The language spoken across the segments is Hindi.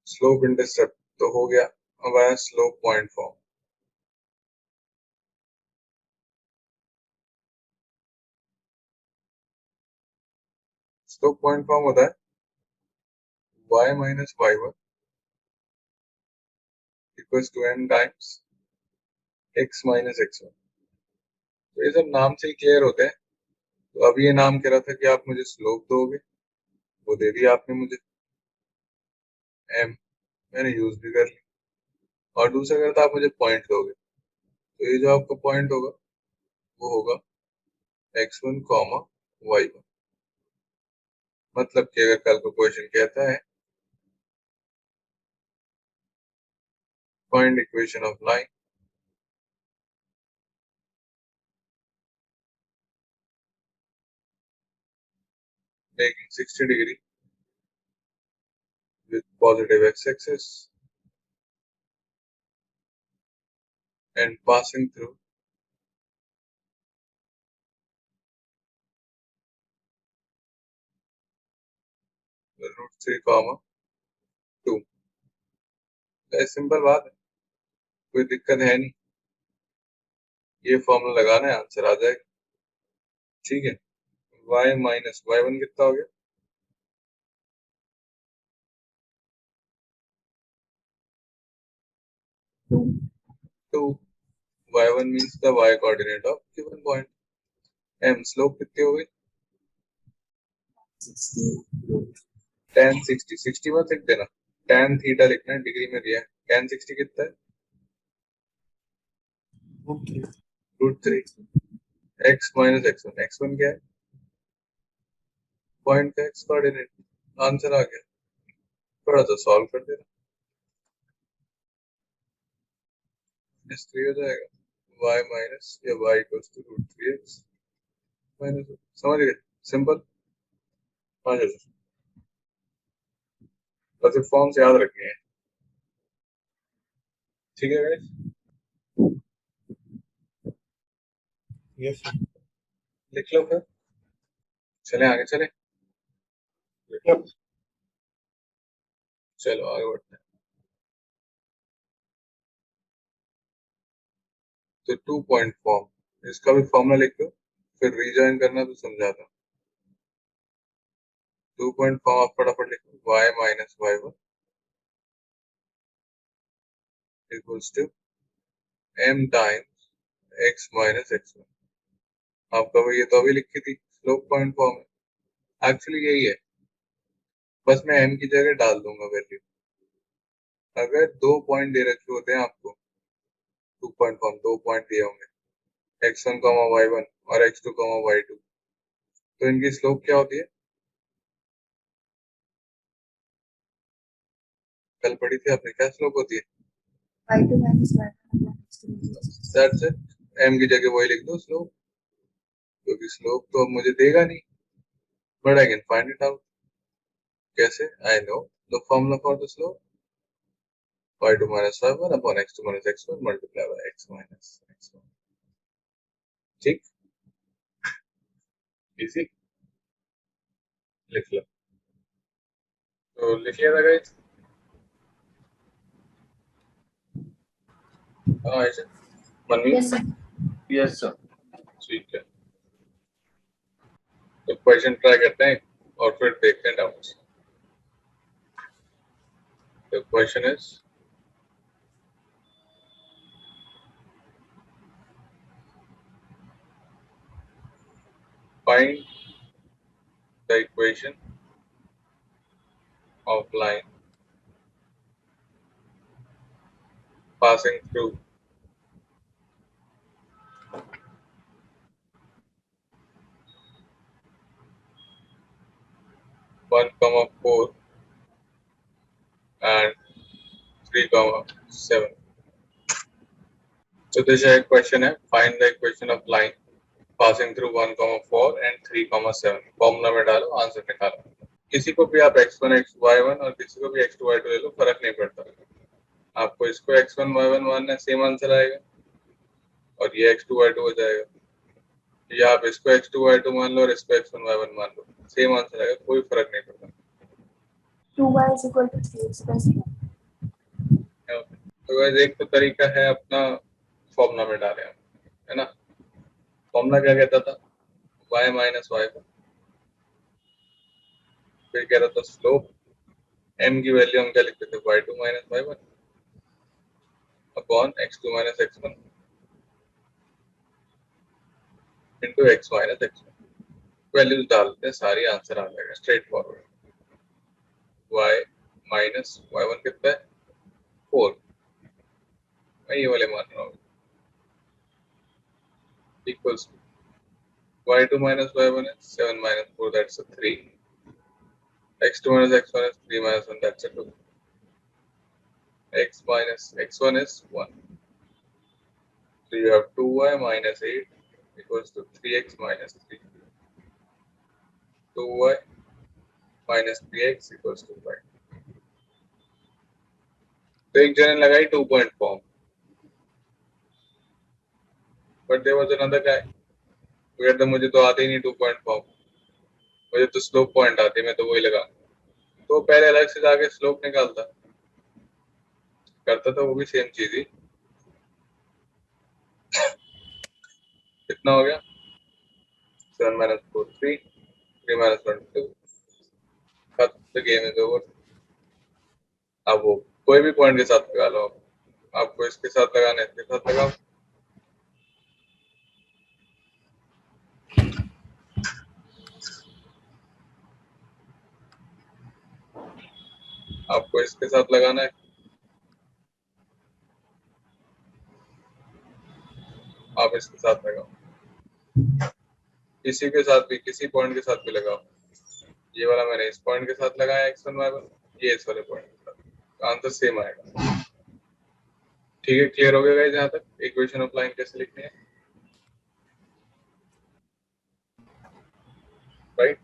स्लोप इंटरसेप्ट तो हो गया, अब आया slope point form. Slope point form होता है y minus y1 equals to m times x minus x1। तो ये सब नाम से ही क्लियर होते हैं। तो अब ये नाम कह रहा था कि आप मुझे स्लोप दोगे, वो दे दिया आपने मुझे, m मैंने यूज भी कर ली। और दूसरा कह रहा था आप मुझे पॉइंट दोगे, तो ये जो आपका पॉइंट होगा वो होगा x1 कॉमा y1। मतलब कि अगर कल को क्वेश्चन कहता है find equation of line making 60 degree with positive x-axis and passing through the root 3 comma 2। Simple बात है, कोई दिक्कत है नहीं, ये फॉर्मूला लगाना है आंसर आ जाएगा। ठीक है, y माइनस y1 कितना हो गया, two. y1 means the y coordinate of given point. m slope कितनी हो गई, tan 60। 60 मत लिख देना, tan थीटा लिखना है, डिग्री में दिया है। tan 60 कितना है, root 3 x minus x1। x1 क्या है, पॉइंट का x कोऑर्डिनेट। आंसर आ गया, थोड़ा सा सॉल्व कर देना, इसलिए हो जाएगा y माइनस या y equals to root 3x minus. समझ गए, सिंपल। हाँ जी, बस फॉर्म से याद रखनी है। ठीक है गाइस, यस लिख लो फिर, चले आगे चले। चलो आगे बढ़ते हैं। तो 2 पॉइंट फॉर्म, इसका भी फॉर्मूला लिख दो, फिर रीजॉइन करना तो समझाता हूँ। 2 पॉइंट फॉर्म आप फटाफट लिखो, y minus y1 equals to m times x minus x1। आपका वो ये तो अभी लिखी थी, स्लोप पॉइंट फॉर्म है, एक्चुअली यही है, बस मैं m की जगह डाल दूंगा वैल्यू। अगर 2 पॉइंट दे रखे होते हैं आपको, 2 पॉइंट फॉर्म 2 पॉइंट दिए होंगे x1 y1 और x2 y2, तो इनकी स्लोप क्या होती है, कल पढ़ी थी आपने, क्या स्लोप होती है, y2 minus y1 that's it. m की जगह वही लिख दो स्लोप, क्योंकि स्लोप तो अब मुझे देगा नहीं, but I can find it out. कैसे, I know the formula for the slope, y2 minus y1 upon x2 minus x1 multiplied by x minus x1। ठीक, इजी, लिख लो। तो लिख लिया था गाइस, हाँ ऐसे मनी, यस सर, ठीक है। तो क्वेश्चन ट्राई करते हैं और फिर देखते हैं doubts. The question is, find the equation of line passing through 1,4 and 3,7। So this is a question है, find the equation of line passing through 1,4 and 3,7। Formula में डालो, आंसर निकालो। किसी को भी आप x1 y1 और किसी को भी x2 y2 ले लो, फर्क नहीं पड़ता। आपको इसको x1 y1 मानना है, सेम आंसर आएगा, और ये x2 y2 हो जाएगा। या आप इसको x2 y2 मान लो और इसको x1 y1 मान लो, सेम आंसर आएगा, कोई फर्क नहीं पड़ता। 2y is equal to 3x plus 2। तो वैसे एक तो तरीका है अपना फॉर्मूला में डालें, है ना। फॉर्मूला क्या कहता था, y माइनस वाई, फिर कह रहा था स्लोप, m की वैल्यू हम क्या लिखते थे, y2 minus y1 upon x2 minus x1 into x minus x1। Values डालते हैं, सारी आंसर आ जाएगा straight forward. y minus y1 कितना है, 4, मैं ये वाले मान रहा हूँ, equals y2 minus y1 is 7 minus 4, that's a 3. x2 minus x1 is 3 minus 1, that's a 2. x minus x1 is 1. So you have 2y minus 8 equals to 3x minus 3. 2y minus 3x equals to 5. तो एक जने लगाई 2 point form, but there was another guy who कहता मुझे तो आते ही नहीं 2 point form, मुझे तो स्लोप पॉइंट आते, मैं तो वही लगा। तो पहले अलग से जाके स्लोप निकालता, करता तो वो भी सेम चीज ही। कितना हो गया, 7 minus 4 3, 3 minus 1 2, the game is over। अब वो कोई भी पॉइंट के साथ लगा लो, आपको इसके साथ लगाना है, इसके साथ लगाओ। आपको इसके साथ लगाना है, आप इसके साथ लगाओ, किसी के साथ भी, किसी पॉइंट के साथ भी लगाओ। ये वाला मैंने इस पॉइंट के साथ लगाया x1 y1, ये इस वाले पॉइंट के साथ, आंसर सेम आएगा। ठीक है, क्लियर हो गया गाइस यहाँ तक इक्वेशन ऑफ लाइन कैसे लिखनी है, राइट।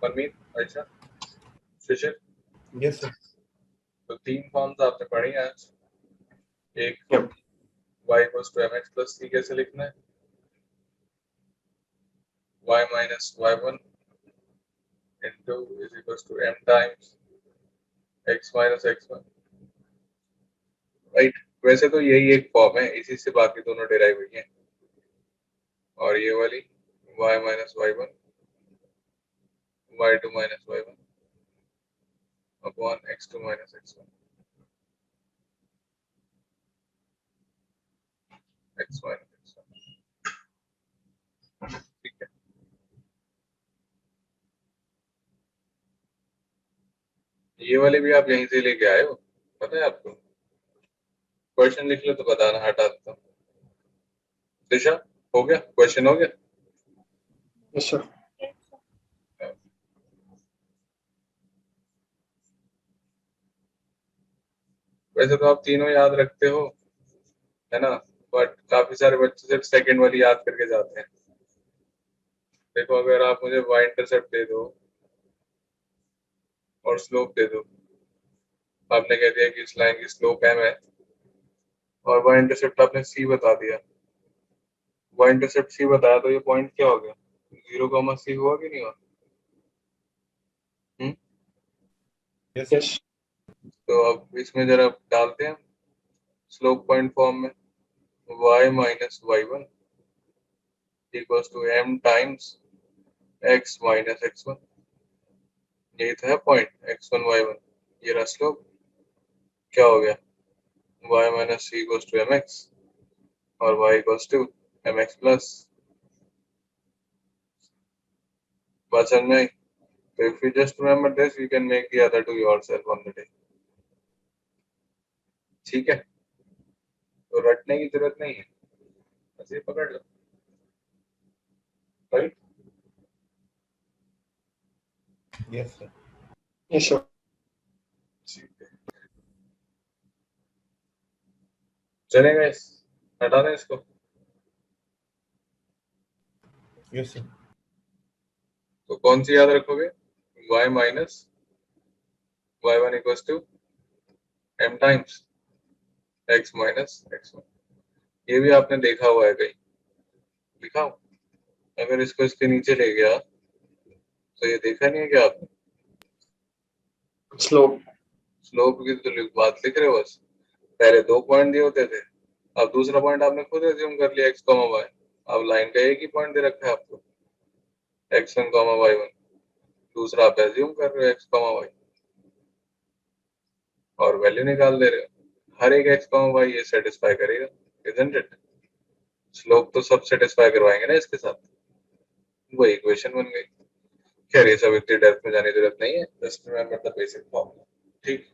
मनमीत, अच्छा, शिशिर, यस सर। तो 3 फॉर्म्स आपने पढ़ी हैं आज। एक Yep. y equals to mx plus c कैसे लिखना है, y minus y1 into is equals to m times x minus x1, right. वैसे तो यही एक फॉर्म है, इसी से बाकी दोनों डिराइव हुई हैं। और ये वाली y minus y1 y2 minus y1 upon x2 minus x1 x minus x1। ठीक है, ये वाले भी आप यहीं से लेके आए हो, पता है आपको। क्वेश्चन लिख लो तो बताना, हटा देता हूँ। दिशा, हो गया क्वेश्चन, हो गया। Yes sir. वैसे तो आप तीनों याद रखते हो, है ना, बट काफी सारे बच्चे सिर्फ सेकंड वाली याद करके जाते हैं। देखो, अगर आप मुझे y इंटरसेप्ट दे दो और स्लोप दे दो, आपने कह दिया कि इस लाइन की स्लोप m है, और y इंटरसेप्ट आपने c बता दिया, y इंटरसेप्ट c बताया, तो ये पॉइंट क्या हो गया, 0, c हुआ कि नहीं हुआ। Yes yes. तो अब इसमें जरा डालते हैं स्लोप पॉइंट फॉर्म में, y minus y1 equals to m times x minus x1, यही तो है पॉइंट x1 y1, ये रहा स्लोप। क्या हो गया, y minus c equals to mx और y equals to mx plus, बात समझ में आई। तो if you just remember this, you can make the other two yourself on the day। ठीक है, तो रटने की जरूरत नहीं है, बस ये पकड़ लो, right. Yes sir. Yes sir. ठीक है, चलेगा, इस हटा दें इसको। Yes sir. तो कौन सी याद रखोगे, y minus y1 equals to m times x minus x1। ये भी आपने देखा हुआ है कहीं, लिखा हो। अगर इसको इसके नीचे ले गया तो ये देखा नहीं है क्या आपने, स्लोप। स्लोप की तो बात लिख रहे हो बस। पहले 2 पॉइंट दिए होते थे, अब दूसरा पॉइंट आपने खुद एज्यूम कर लिया x, y। अब लाइन का एक ही पॉइंट दे रखा है आपको x1, y1, दूसरा आप एज्यूम कर रहे हो x, y और वैल्यू निकाल दे रहे हो। हर एक x, y ये सेटिस्फाई करेगा, इजंट इट? स्लोप तो सब सेटिस्फाई करवाएंगे ना इसके साथ, वो इक्वेशन बन गई। खैर ये सब इतनी डेप्थ में जाने की जरूरत नहीं है, just remember the basic formula. ठीक।